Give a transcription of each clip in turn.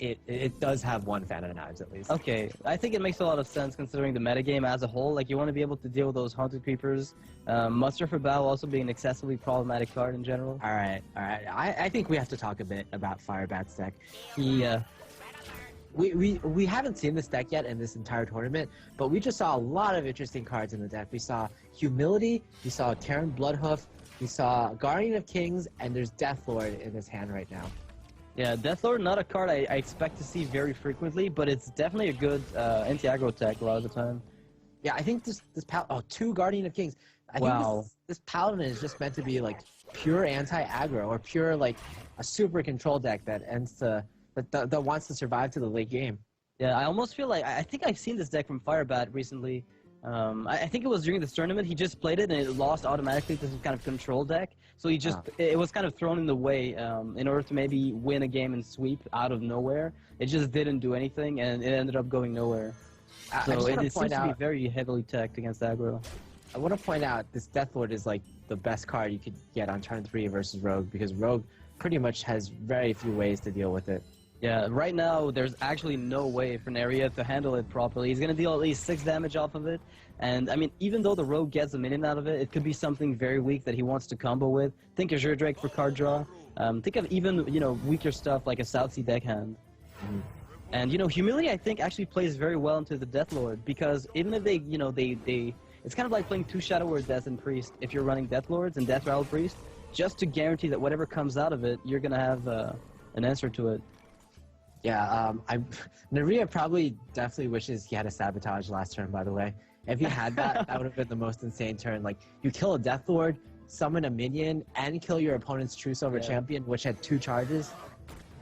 it does have one fan of knives at least. Okay, I think it makes a lot of sense considering the metagame as a whole. Like, you want to be able to deal with those haunted creepers. Muster for Battle also being an excessively problematic card in general. Alright. I think we have to talk a bit about Firebat's deck. We haven't seen this deck yet in this entire tournament, but we just saw a lot of interesting cards in the deck. We saw Humility, we saw Terran Bloodhoof, we saw Guardian of Kings, and there's Deathlord in his hand right now. Yeah, Deathlord, not a card I expect to see very frequently, but it's definitely a good anti-aggro tech a lot of the time. Yeah, I think this two Guardian of Kings. I think this Paladin is just meant to be like pure anti-aggro or pure like a super control deck that that wants to survive to the late game. Yeah, I almost feel like I think I've seen this deck from Firebat recently. I think it was during this tournament. He just played it and it lost automatically to some kind of control deck. So he just it was kind of thrown in the way in order to maybe win a game and sweep out of nowhere. It just didn't do anything and it ended up going nowhere. So it seems to be very heavily teched against aggro. I want to point out this Deathlord is like the best card you could get on turn 3 versus Rogue, because Rogue pretty much has very few ways to deal with it. Yeah, right now there's actually no way for Neria to handle it properly. He's going to deal at least 6 damage off of it, and I mean, even though the Rogue gets a minion out of it, it could be something very weak that he wants to combo with. Think Azure Drake for card draw. Think of even, weaker stuff like a South Sea deckhand. And, Humility, I think, actually plays very well into the Deathlord, because even if they, it's kind of like playing 2 Shadow Word Death and Priest if you're running Deathlords and Death Rattle Priest, just to guarantee that whatever comes out of it, you're going to have an answer to it. Yeah, Neria probably definitely wishes he had a Sabotage last turn, by the way. If he had that, that would have been the most insane turn. Like, you kill a Deathlord, summon a minion, and kill your opponent's True Silver Champion, which had 2 charges.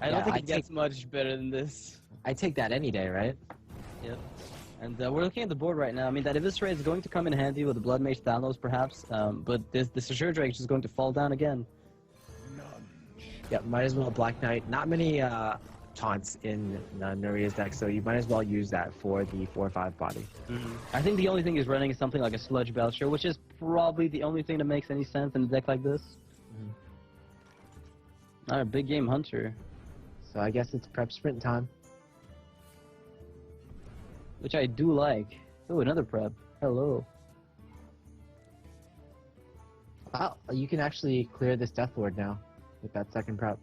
I don't think it gets much better than this. I take that any day, right? Yep. And we're looking at the board right now. I mean, that Eviscerate is going to come in handy with the Blood Mage Thanos, perhaps, but this Azure Drake is just going to fall down again. Yep, might as well Black Knight. Not many taunts in Neria's deck, so you might as well use that for the 4/5 body. I think the only thing he's running is something like a Sludge Belcher, which is probably the only thing that makes any sense in a deck like this. Alright, big game Hunter. So I guess it's prep sprint time. Which I do like. Oh, another prep. Hello. Wow, you can actually clear this Deathlord now with that second prep.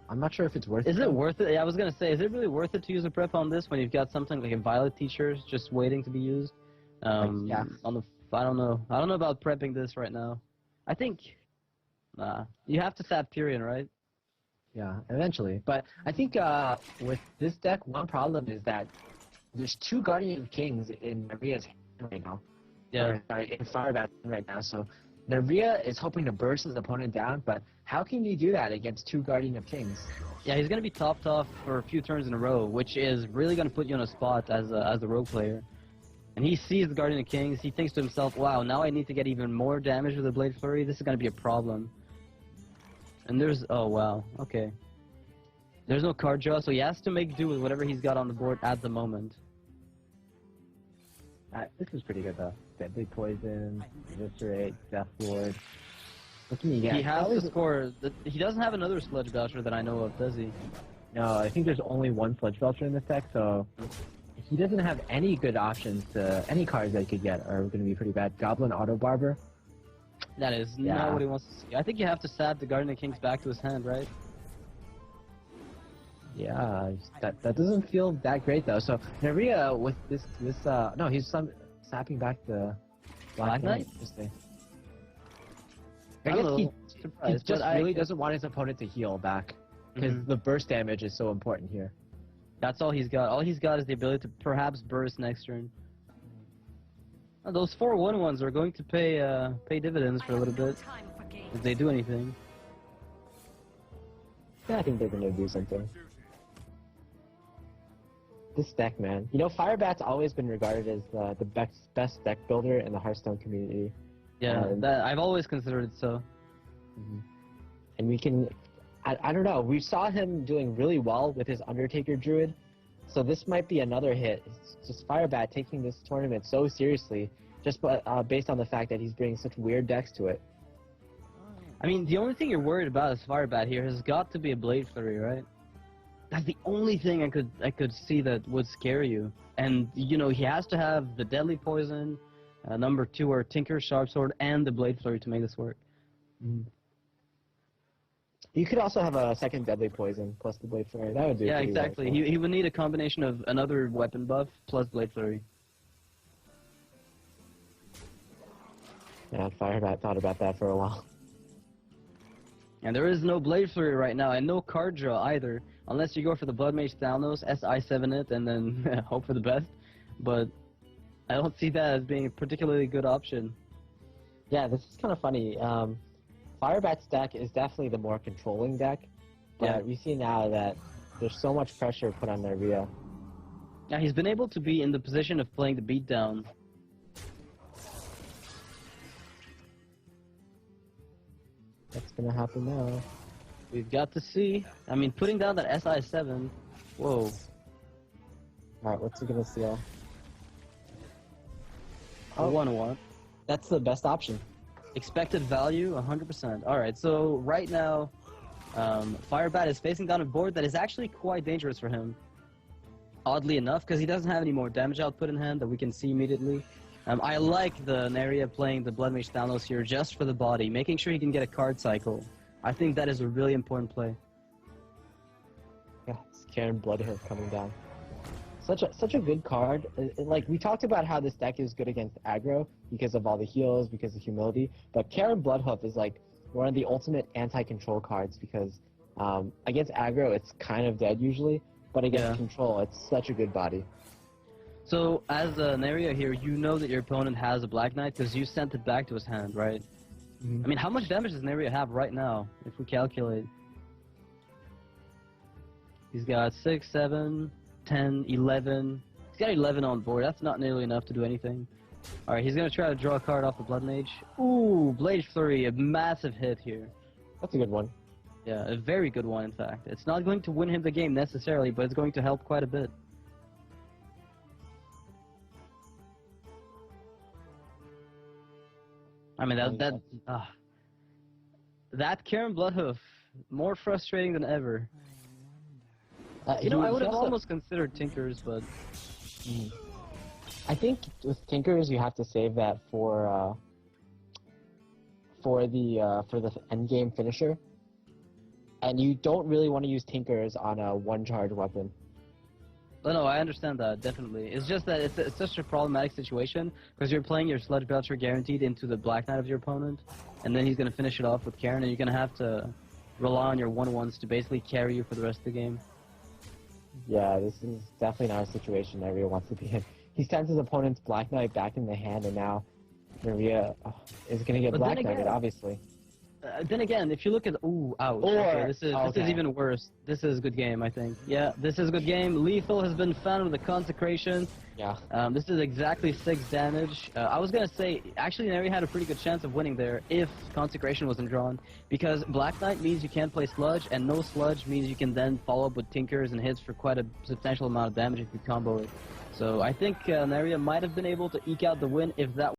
I'm not sure if it's worth it. Is it worth it? Yeah, I was gonna say, is it really worth it to use a prep on this when you've got something like a Violet Teacher just waiting to be used? Yeah. I don't know. I don't know about prepping this right now. I think, you have to tap Tyrion, right? Yeah, eventually. But I think with this deck, one problem is that there's 2 Guardian of Kings in Neria's hand right now. Yeah. In Firebat right now, so Neria is hoping to burst his opponent down, but how can you do that against 2 Guardian of Kings? Yeah, he's going to be topped off for a few turns in a row, which is really going to put you in a spot as a rogue player. And he sees the Guardian of Kings, he thinks to himself, wow, now I need to get even more damage with the Blade Flurry, this is going to be a problem. And there's, oh wow, okay. There's no card draw, so he has to make do with whatever he's got on the board at the moment. This is pretty good though. Deadly Poison, Eviscerate, Deathlord. What can you get? He has to score. He doesn't have another Sludge Belcher that I know of, does he? No, I think there's only 1 Sludge Belcher in this deck, so he doesn't have any good options to any cards that he could get are going to be pretty bad. Goblin Auto Barber. That is not what he wants to see. I think you have to stab the Guardian of Kings back to his hand, right? Yeah, that doesn't feel that great though. So Neria with this no, he's sapping back the Black Knight. Interesting. I guess he just really doesn't want his opponent to heal back because the burst damage is so important here. That's all he's got. All he's got is the ability to perhaps burst next turn. Oh, those 4/1/1s are going to pay dividends for a little bit if they do anything. Yeah, I think they're gonna do something. This deck, man. You know, Firebat's always been regarded as the best deck builder in the Hearthstone community. Yeah, I've always considered it so. And we can, I don't know, we saw him doing really well with his Undertaker Druid, so this might be another hit. It's just Firebat taking this tournament so seriously, just based on the fact that he's bringing such weird decks to it. I mean, the only thing you're worried about as Firebat here has got to be a Blade Flurry, right? That's the only thing I could see that would scare you. And you know, he has to have the deadly poison, number 2 or Tinker Sharp Sword, and the Blade Flurry to make this work. You could also have a second deadly poison plus the Blade Flurry. That would do. Yeah, exactly. Well. He would need a combination of another weapon buff plus Blade Flurry. Yeah, Firebat thought about that for a while. And there is no Blade Flurry right now, and no card draw either, unless you go for the Blood Mage Thanos, SI7 it, and then hope for the best. But I don't see that as being a particularly good option. Yeah, this is kind of funny. Firebat's deck is definitely the more controlling deck, but we see now that there's so much pressure put on Neria. Yeah, he's been able to be in the position of playing the beatdown. What's gonna happen now? We've got to see. I mean, putting down that SI7, whoa. Alright, what's he gonna steal? Oh, 1-1. That's the best option. Expected value, 100%. Alright, so right now, Firebat is facing down a board that is actually quite dangerous for him. Oddly enough, because he doesn't have any more damage output in hand that we can see immediately. I like the Neria playing the Blood Mage Thanos here just for the body, making sure he can get a card cycle. I think that is a really important play. Yeah, it's Karen Bloodhoof coming down. Such a good card. Like, we talked about how this deck is good against aggro because of all the heals, because of humility, but Karen Bloodhoof is like one of the ultimate anti-control cards because against aggro it's kind of dead usually, but against control it's such a good body. So, as an area here, you know that your opponent has a Black Knight because you sent it back to his hand, right? I mean, how much damage does Neria have right now, if we calculate? He's got 6, 7, 10, 11. He's got 11 on board. That's not nearly enough to do anything. Alright, he's going to try to draw a card off the Blood Mage. Ooh, Blade Flurry, a massive hit here. That's a good one. Yeah, a very good one, in fact. It's not going to win him the game necessarily, but it's going to help quite a bit. I mean, that Karen Bloodhoof, more frustrating than ever. You know, I would have almost considered Tinkers, but... I think with Tinkers, you have to save that for the end game finisher, and you don't really want to use Tinkers on a one-charge weapon. No, I understand that, definitely. It's just that it's such a problematic situation, because you're playing your Sludge Belcher guaranteed into the Black Knight of your opponent, and then he's going to finish it off with Karen, and you're going to have to rely on your 1-1s to basically carry you for the rest of the game. Yeah, this is definitely not a situation Neria wants to be in. He sends his opponent's Black Knight back in the hand, and now Neria is going to get Black Knighted, obviously. Then again, if you look at... Ooh, ouch. Okay, this is even worse. This is a good game, I think. Yeah, this is a good game. Lethal has been found with the Consecration. Yeah. This is exactly 6 damage. I was going to say, actually, Neria had a pretty good chance of winning there if Consecration wasn't drawn. Because Black Knight means you can't play Sludge, and no Sludge means you can then follow up with Tinkers and hits for quite a substantial amount of damage if you combo it. So I think Neria might have been able to eke out the win if that